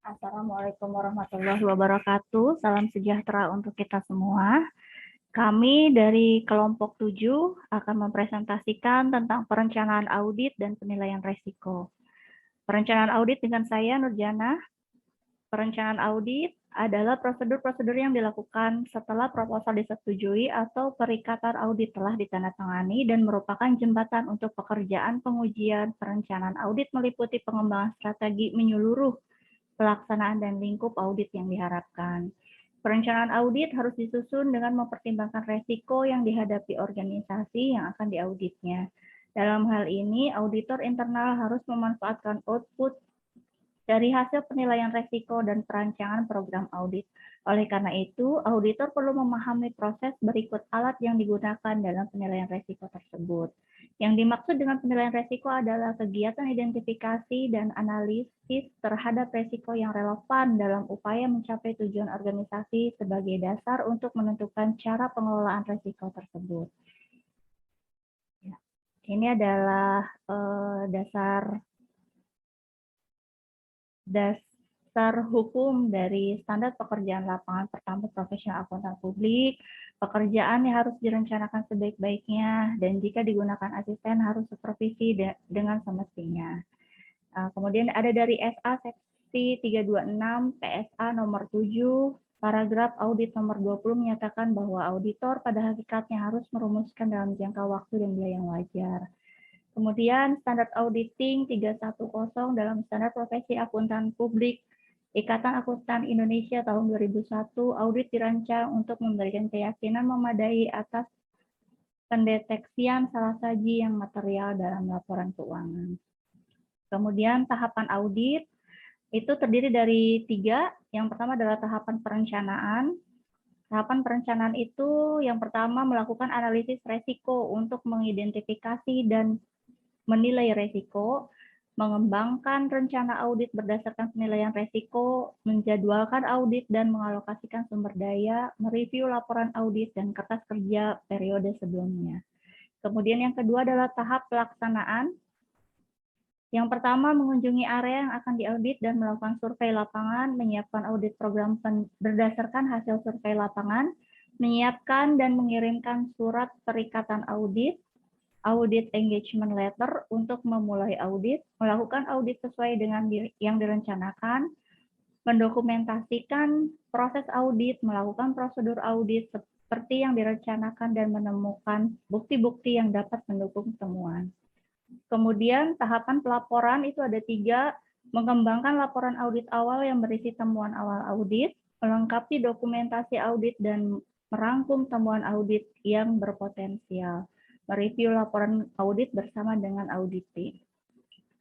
Assalamualaikum warahmatullahi wabarakatuh. Salam sejahtera untuk kita semua. Kami dari kelompok 7 akan mempresentasikan tentang perencanaan audit dan penilaian resiko. Perencanaan audit dengan saya, Nurjana. Perencanaan audit adalah prosedur-prosedur yang dilakukan setelah proposal disetujui atau perikatan audit telah ditandatangani dan merupakan jembatan untuk pekerjaan pengujian. Perencanaan audit meliputi pengembangan strategi menyeluruh pelaksanaan dan lingkup audit yang diharapkan. Perencanaan audit harus disusun dengan mempertimbangkan resiko yang dihadapi organisasi yang akan diauditnya. Dalam hal ini, auditor internal harus memanfaatkan output dari hasil penilaian resiko dan perancangan program audit. Oleh karena itu, auditor perlu memahami proses berikut alat yang digunakan dalam penilaian resiko tersebut. Yang dimaksud dengan penilaian resiko adalah kegiatan identifikasi dan analisis terhadap resiko yang relevan dalam upaya mencapai tujuan organisasi sebagai dasar untuk menentukan cara pengelolaan resiko tersebut. Ini adalah dasar hukum dari standar pekerjaan lapangan pertama profesional akuntan publik. Pekerjaan yang harus direncanakan sebaik-baiknya dan jika digunakan asisten harus supervisi dengan semestinya. Kemudian ada dari SA seksi 326 PSA nomor 7 paragraf audit nomor 20 menyatakan bahwa auditor pada hakikatnya harus merumuskan dalam jangka waktu dan biaya yang wajar. Kemudian standar auditing 310 dalam standar profesi akuntan publik Ikatan Akuntan Indonesia tahun 2001, audit dirancang untuk memberikan keyakinan memadai atas pendeteksian salah saji yang material dalam laporan keuangan. Kemudian tahapan audit itu terdiri dari 3. Yang pertama adalah tahapan perencanaan. Tahapan perencanaan itu yang pertama melakukan analisis resiko untuk mengidentifikasi dan menilai resiko, mengembangkan rencana audit berdasarkan penilaian resiko, menjadwalkan audit dan mengalokasikan sumber daya, mereview laporan audit dan kertas kerja periode sebelumnya. Kemudian yang kedua adalah tahap pelaksanaan. Yang pertama, mengunjungi area yang akan diaudit dan melakukan survei lapangan, menyiapkan audit program berdasarkan hasil survei lapangan, menyiapkan dan mengirimkan surat perikatan audit engagement letter untuk memulai audit, melakukan audit sesuai dengan yang direncanakan, mendokumentasikan proses audit, melakukan prosedur audit seperti yang direncanakan dan menemukan bukti-bukti yang dapat mendukung temuan. Kemudian tahapan pelaporan itu ada 3, mengembangkan laporan audit awal yang berisi temuan awal audit, melengkapi dokumentasi audit dan merangkum temuan audit yang berpotensial, mereview laporan audit bersama dengan auditi.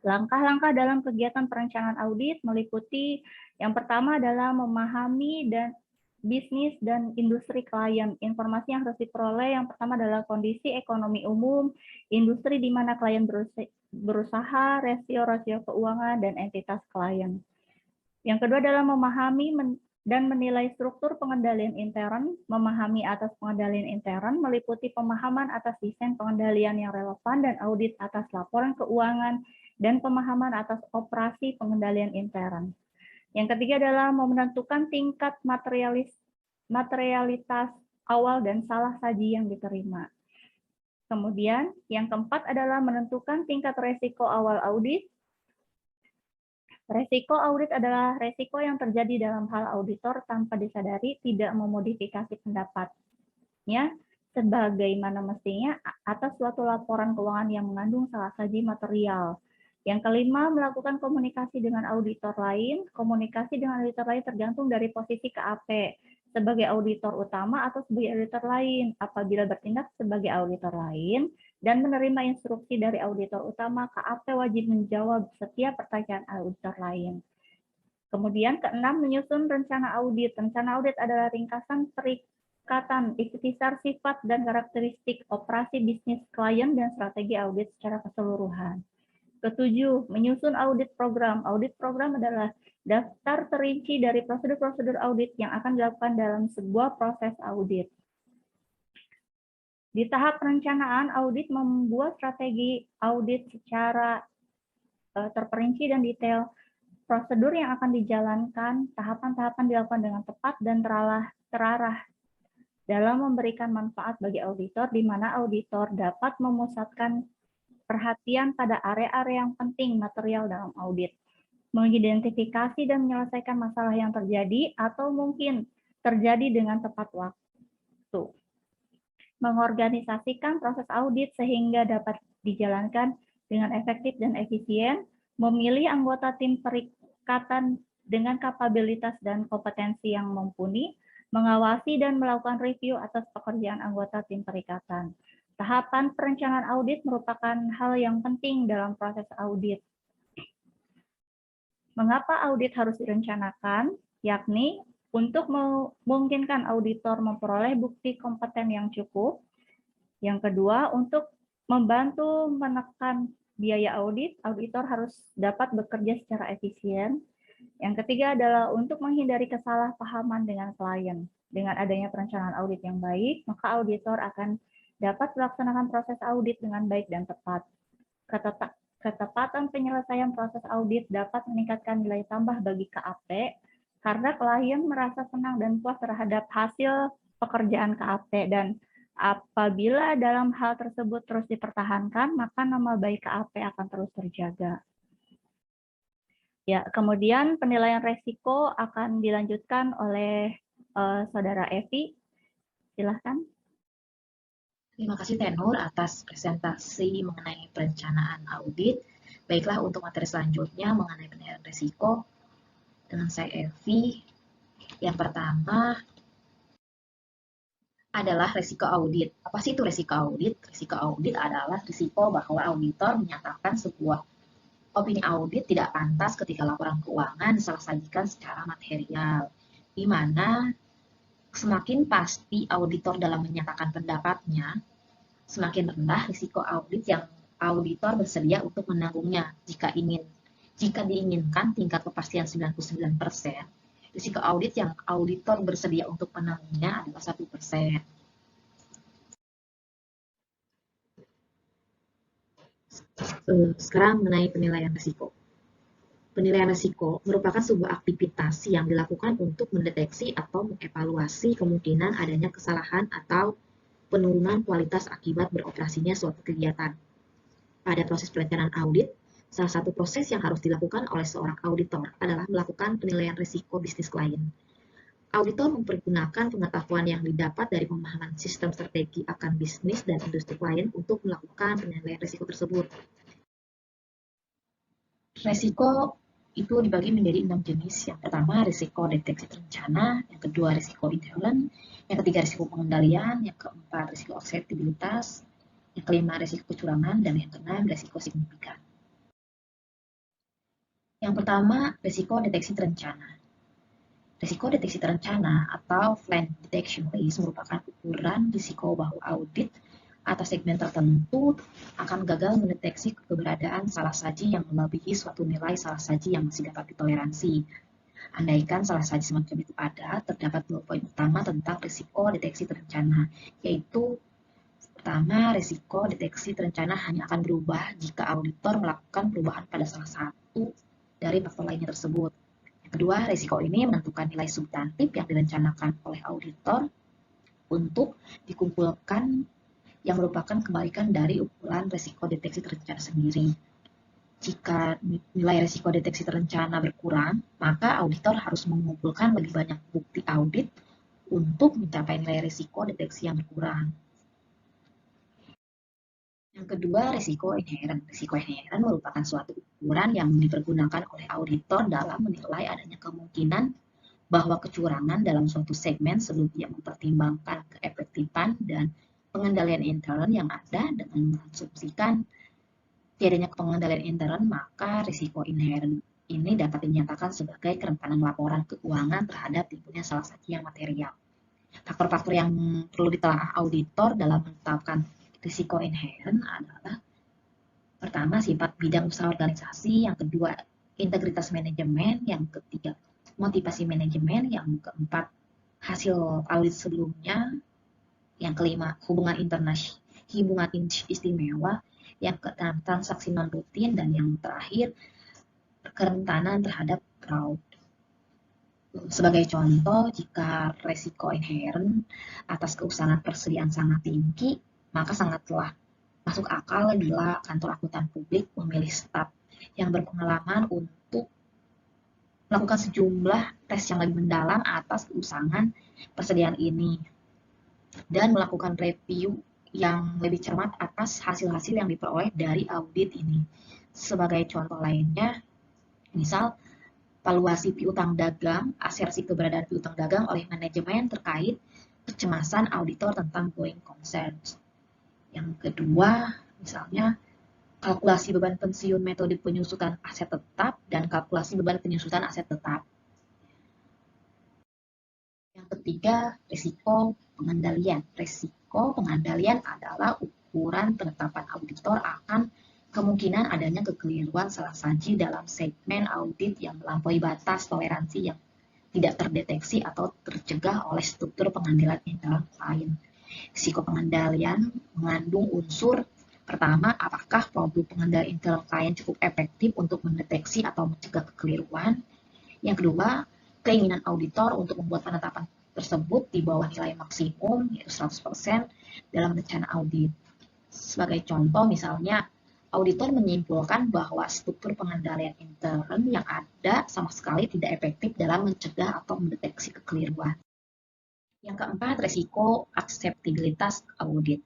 Langkah-langkah dalam kegiatan perencanaan audit meliputi yang pertama adalah memahami dan bisnis dan industri klien. Informasi yang harus diperoleh yang pertama adalah kondisi ekonomi umum, industri di mana klien berusaha, rasio-rasio keuangan, dan entitas klien. Yang kedua adalah memahami dan menilai struktur pengendalian intern. Memahami atas pengendalian intern meliputi pemahaman atas desain pengendalian yang relevan dan audit atas laporan keuangan dan pemahaman atas operasi pengendalian intern. Yang ketiga adalah menentukan tingkat materialitas awal dan salah saji yang diterima. Kemudian yang keempat adalah menentukan tingkat resiko awal audit. Resiko audit adalah resiko yang terjadi dalam hal auditor tanpa disadari tidak memodifikasi pendapatnya sebagaimana mestinya atas suatu laporan keuangan yang mengandung salah saji material. Yang kelima, melakukan komunikasi dengan auditor lain. Komunikasi dengan auditor lain tergantung dari posisi KAP sebagai auditor utama atau sebagai auditor lain. Apabila bertindak sebagai auditor lain dan menerima instruksi dari auditor utama, KAP wajib menjawab setiap pertanyaan auditor lain. Kemudian keenam, menyusun rencana audit. Rencana audit adalah ringkasan perikatan ikhtisar sifat dan karakteristik operasi bisnis klien dan strategi audit secara keseluruhan. Ketujuh, menyusun audit program. Audit program adalah daftar terinci dari prosedur-prosedur audit yang akan dilakukan dalam sebuah proses audit. Di tahap perencanaan, audit membuat strategi audit secara terperinci dan detail. prosedur yang akan dijalankan, tahapan-tahapan dilakukan dengan tepat dan terarah dalam memberikan manfaat bagi auditor, di mana auditor dapat memusatkan perhatian pada area-area yang penting material dalam audit, mengidentifikasi dan menyelesaikan masalah yang terjadi atau mungkin terjadi dengan tepat waktu, mengorganisasikan proses audit sehingga dapat dijalankan dengan efektif dan efisien, memilih anggota tim perikatan dengan kapabilitas dan kompetensi yang mumpuni, mengawasi dan melakukan review atas pekerjaan anggota tim perikatan. Tahapan perencanaan audit merupakan hal yang penting dalam proses audit. Mengapa audit harus direncanakan? Yakni untuk memungkinkan auditor memperoleh bukti kompeten yang cukup. Yang kedua, untuk membantu menekan biaya audit, auditor harus dapat bekerja secara efisien. Yang ketiga adalah untuk menghindari kesalahpahaman dengan klien. Dengan adanya perencanaan audit yang baik, maka auditor akan dapat melaksanakan proses audit dengan baik dan tepat. Ketepatan penyelesaian proses audit dapat meningkatkan nilai tambah bagi KAP karena klien merasa senang dan puas terhadap hasil pekerjaan KAP, dan apabila dalam hal tersebut terus dipertahankan, maka nama baik KAP akan terus terjaga. Ya, kemudian penilaian resiko akan dilanjutkan oleh Saudara Evi. Silahkan. Terima kasih Tenur atas presentasi mengenai perencanaan audit. Baiklah, untuk materi selanjutnya mengenai penilaian risiko dengan saya Evi. Yang pertama adalah risiko audit. Apa sih itu risiko audit? Risiko audit adalah risiko bahwa auditor menyatakan sebuah opini audit tidak pantas ketika laporan keuangan disalah-sajikan secara material, di mana semakin pasti auditor dalam menyatakan pendapatnya, semakin rendah risiko audit yang auditor bersedia untuk menanggungnya. Jika diinginkan tingkat kepastian 99%, risiko audit yang auditor bersedia untuk menanggungnya adalah 1%. Sekarang mengenai penilaian risiko. Penilaian risiko merupakan sebuah aktivitas yang dilakukan untuk mendeteksi atau mengevaluasi kemungkinan adanya kesalahan atau penurunan kualitas akibat beroperasinya suatu kegiatan. Pada proses perencanaan audit, salah satu proses yang harus dilakukan oleh seorang auditor adalah melakukan penilaian risiko bisnis klien. Auditor mempergunakan pengetahuan yang didapat dari pemahaman sistem strategi akan bisnis dan industri klien untuk melakukan penilaian risiko tersebut. Risiko itu dibagi menjadi 6 jenis. Yang pertama, risiko deteksi terencana. Yang kedua, risiko inherent. Yang ketiga, risiko pengendalian. Yang keempat, risiko akseptabilitas. Yang kelima, risiko kecurangan. Dan yang keenam, risiko signifikan. Yang pertama, risiko deteksi terencana. Risiko deteksi terencana atau planned detection risk merupakan ukuran risiko bahwa audit atas segmen tertentu akan gagal mendeteksi keberadaan salah saji yang melebihi suatu nilai salah saji yang masih dapat ditoleransi. Andaikan salah saji semacam itu ada, terdapat 2 poin utama tentang risiko deteksi terencana, yaitu pertama, risiko deteksi terencana hanya akan berubah jika auditor melakukan perubahan pada salah satu dari faktor lainnya tersebut. Yang kedua, risiko ini menentukan nilai substantif yang direncanakan oleh auditor untuk dikumpulkan yang merupakan kebalikan dari ukuran risiko deteksi terencana sendiri. Jika nilai risiko deteksi terencana berkurang, maka auditor harus mengumpulkan lebih banyak bukti audit untuk mencapai nilai risiko deteksi yang berkurang. Yang kedua, risiko inherent. Risiko inherent merupakan suatu ukuran yang dipergunakan oleh auditor dalam menilai adanya kemungkinan bahwa kecurangan dalam suatu segmen sebelum dia mempertimbangkan keefektifan dan pengendalian intern yang ada. Dengan mengasumsikan tiadanya pengendalian intern, maka risiko inherent ini dapat dinyatakan sebagai kerentanan laporan keuangan terhadap timbulnya salah satu yang material. Faktor-faktor yang perlu ditelaah auditor dalam menetapkan risiko inherent adalah pertama, sifat bidang usaha organisasi, yang kedua, integritas manajemen, yang ketiga, motivasi manajemen, yang keempat, hasil audit sebelumnya, yang kelima, hubungan istimewa, yang keenam, transaksi non rutin, dan yang terakhir, kerentanan terhadap fraud. Sebagai contoh, jika resiko inherent atas keusangan persediaan sangat tinggi, maka sangatlah masuk akal bila kantor akuntan publik memilih staf yang berpengalaman untuk melakukan sejumlah tes yang lebih mendalam atas keusangan persediaan ini dan melakukan review yang lebih cermat atas hasil-hasil yang diperoleh dari audit ini. Sebagai contoh lainnya, misal valuasi piutang dagang, asersi keberadaan piutang dagang oleh manajemen terkait kecemasan auditor tentang going concerns. Yang kedua, misalnya kalkulasi beban pensiun metode penyusutan aset tetap dan kalkulasi beban penyusutan aset tetap. Yang ketiga, risiko pengendalian. Risiko pengendalian adalah ukuran penetapan auditor akan kemungkinan adanya kekeliruan salah saji dalam segmen audit yang melampaui batas toleransi yang tidak terdeteksi atau tercegah oleh struktur pengendalian internal klien. Risiko pengendalian mengandung unsur pertama, apakah produk pengendalian internal klien cukup efektif untuk mendeteksi atau mencegah kekeliruan. Yang kedua, keinginan auditor untuk membuat penetapan tersebut di bawah nilai maksimum, yaitu 100% dalam rencana audit. Sebagai contoh, misalnya, auditor menyimpulkan bahwa struktur pengendalian intern yang ada sama sekali tidak efektif dalam mencegah atau mendeteksi kekeliruan. Yang keempat, resiko akseptabilitas audit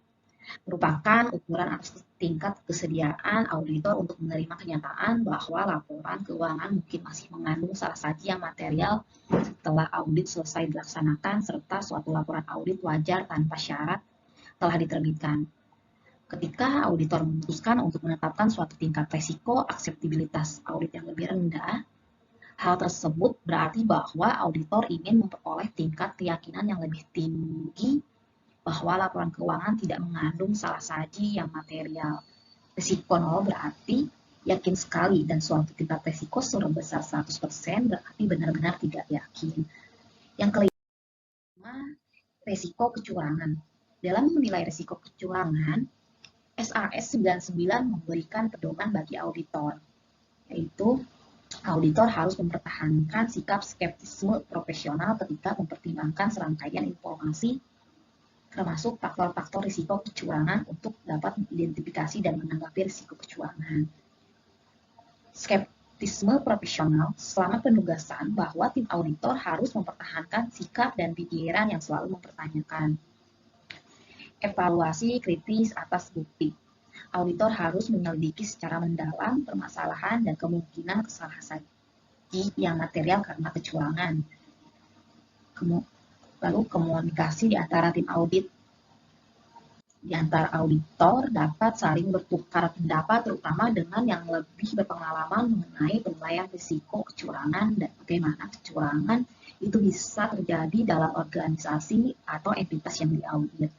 merupakan ukuran atas tingkat kesediaan auditor untuk menerima kenyataan bahwa laporan keuangan mungkin masih mengandung salah saji yang material setelah audit selesai dilaksanakan, serta suatu laporan audit wajar tanpa syarat telah diterbitkan. Ketika auditor memutuskan untuk menetapkan suatu tingkat resiko akseptabilitas audit yang lebih rendah, hal tersebut berarti bahwa auditor ingin memperoleh tingkat keyakinan yang lebih tinggi bahwa laporan keuangan tidak mengandung salah saji yang material. Risiko 0 berarti yakin sekali, dan suatu tingkat risiko sebesar 100% berarti benar-benar tidak yakin. Yang kelima, risiko kecurangan. Dalam menilai risiko kecurangan, SAS 99 memberikan pedoman bagi auditor, yaitu auditor harus mempertahankan sikap skeptisisme profesional ketika mempertimbangkan serangkaian informasi termasuk faktor-faktor risiko kecurangan untuk dapat mengidentifikasi dan menanggapi risiko kecurangan. Skeptisisme profesional selama penugasan bahwa tim auditor harus mempertahankan sikap dan pikiran yang selalu mempertanyakan. Evaluasi kritis atas bukti. Auditor harus menyelidiki secara mendalam permasalahan dan kemungkinan kesalahan saji yang material karena kecurangan. Lalu komunikasi di antara tim audit. Di antara auditor dapat saling bertukar pendapat, terutama dengan yang lebih berpengalaman mengenai penilaian risiko kecurangan dan bagaimana kecurangan itu bisa terjadi dalam organisasi atau entitas yang diaudit.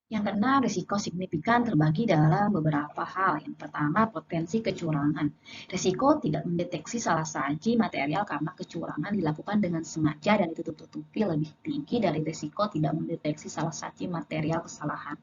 Yang keenam, risiko signifikan terbagi dalam beberapa hal. Yang pertama, potensi kecurangan. Risiko tidak mendeteksi salah saji material karena kecurangan dilakukan dengan sengaja dan ditutup-tutupi lebih tinggi dari risiko tidak mendeteksi salah saji material kesalahan.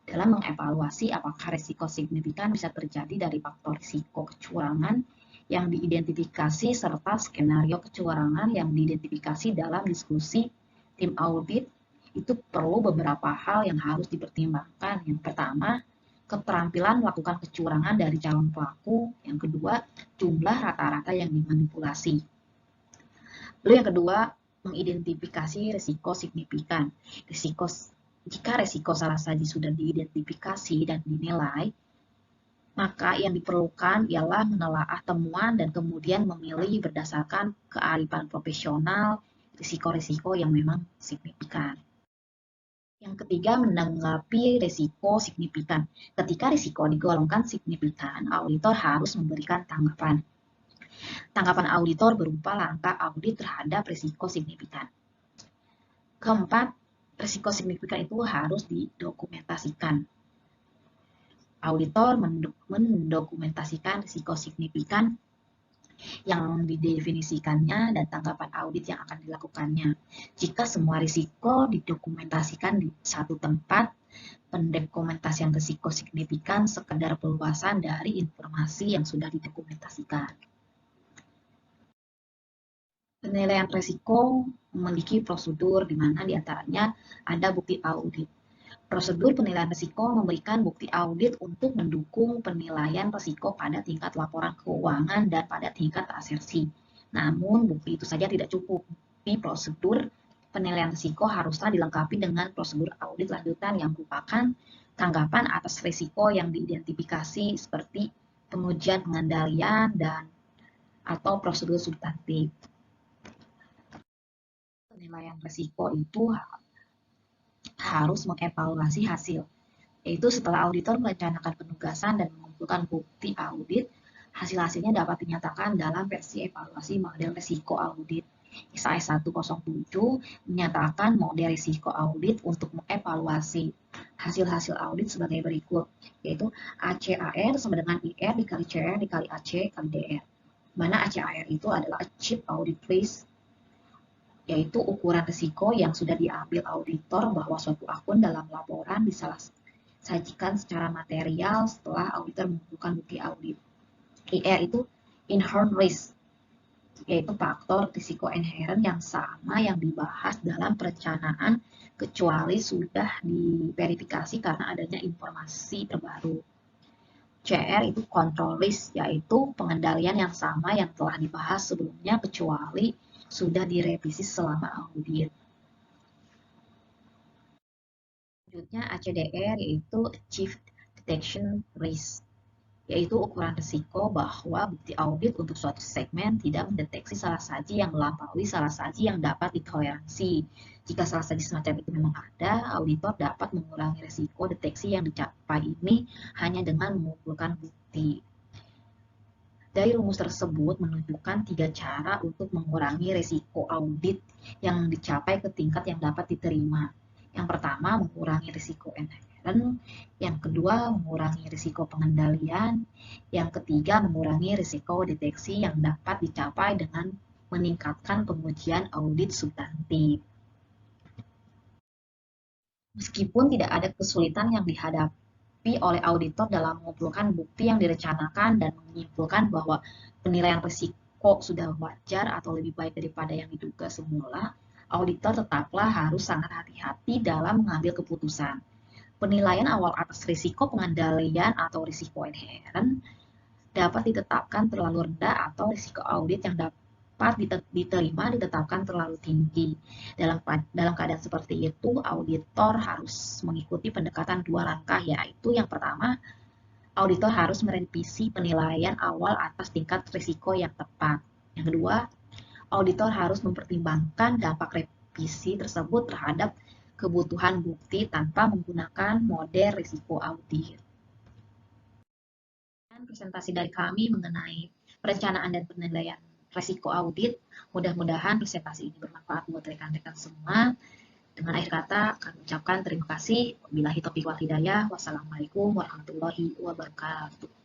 Dalam mengevaluasi apakah risiko signifikan bisa terjadi dari faktor risiko kecurangan yang diidentifikasi serta skenario kecurangan yang diidentifikasi dalam diskusi tim audit, itu perlu beberapa hal yang harus dipertimbangkan. Yang pertama, keterampilan melakukan kecurangan dari calon pelaku. Yang kedua, jumlah rata-rata yang dimanipulasi. Lalu yang kedua, mengidentifikasi risiko signifikan. Jika risiko salah saji sudah diidentifikasi dan dinilai, maka yang diperlukan ialah menelaah temuan dan kemudian memilih berdasarkan kearifan profesional risiko-risiko yang memang signifikan. Yang ketiga, menanggapi risiko signifikan. Ketika risiko digolongkan signifikan, auditor harus memberikan tanggapan. Tanggapan auditor berupa langkah audit terhadap risiko signifikan. Keempat, risiko signifikan itu harus didokumentasikan. Auditor mendokumentasikan risiko signifikan yang didefinisikannya, dan tanggapan audit yang akan dilakukannya. Jika semua risiko didokumentasikan di satu tempat, pendokumentasian risiko signifikan sekedar perluasan dari informasi yang sudah didokumentasikan. Penilaian risiko memiliki prosedur di mana diantaranya ada bukti audit. Prosedur penilaian risiko memberikan bukti audit untuk mendukung penilaian risiko pada tingkat laporan keuangan dan pada tingkat asersi. Namun, bukti itu saja tidak cukup. Di prosedur penilaian risiko haruslah dilengkapi dengan prosedur audit lanjutan yang merupakan tanggapan atas risiko yang diidentifikasi seperti pengujian pengendalian dan atau prosedur substantif. Penilaian risiko itu harus mengevaluasi hasil, yaitu setelah auditor merencanakan penugasan dan mengumpulkan bukti audit, hasil-hasilnya dapat dinyatakan dalam versi evaluasi model risiko audit. SAS 107 menyatakan model risiko audit untuk mengevaluasi hasil-hasil audit sebagai berikut, yaitu ACAR sama dengan IR dikali CR dikali AC kali DR. Mana ACAR itu adalah Achieved Audit Risk, yaitu ukuran risiko yang sudah diambil auditor bahwa suatu akun dalam laporan disajikan secara material setelah auditor mengumpulkan bukti audit. IR itu inherent risk, yaitu faktor risiko inherent yang sama yang dibahas dalam perencanaan kecuali sudah diverifikasi karena adanya informasi terbaru. CR itu control risk, yaitu pengendalian yang sama yang telah dibahas sebelumnya kecuali sudah direvisi selama audit. Selanjutnya ACDR yaitu Achieved Detection Risk, yaitu ukuran risiko bahwa bukti audit untuk suatu segmen tidak mendeteksi salah saji yang melampaui salah saji yang dapat ditoleransi. Jika salah saji semacam itu memang ada, auditor dapat mengurangi risiko deteksi yang dicapai ini hanya dengan mengumpulkan bukti. Dari rumus tersebut menunjukkan 3 cara untuk mengurangi risiko audit yang dicapai ke tingkat yang dapat diterima. Yang pertama, mengurangi risiko inherent. Yang kedua, mengurangi risiko pengendalian. Yang ketiga, mengurangi risiko deteksi yang dapat dicapai dengan meningkatkan pengujian audit substantif. Meskipun tidak ada kesulitan yang dihadapi oleh auditor dalam mengumpulkan bukti yang direncanakan dan menyimpulkan bahwa penilaian risiko sudah wajar atau lebih baik daripada yang diduga semula, auditor tetaplah harus sangat hati-hati dalam mengambil keputusan. Penilaian awal atas risiko pengendalian atau risiko inherent dapat ditetapkan terlalu rendah atau risiko audit yang dapat diterima ditetapkan terlalu tinggi. Dalam keadaan seperti itu, auditor harus mengikuti pendekatan 2 langkah, yaitu yang pertama, auditor harus merevisi penilaian awal atas tingkat risiko yang tepat. Yang kedua, auditor harus mempertimbangkan dampak revisi tersebut terhadap kebutuhan bukti tanpa menggunakan model risiko audit. Presentasi dari kami mengenai perencanaan dan penilaian risiko audit. Mudah-mudahan presentasi ini bermanfaat buat rekan-rekan semua. Dengan akhir kata, kami ucapkan terima kasih. Wabillahi taufiq wal hidayah. Wassalamualaikum warahmatullahi wabarakatuh.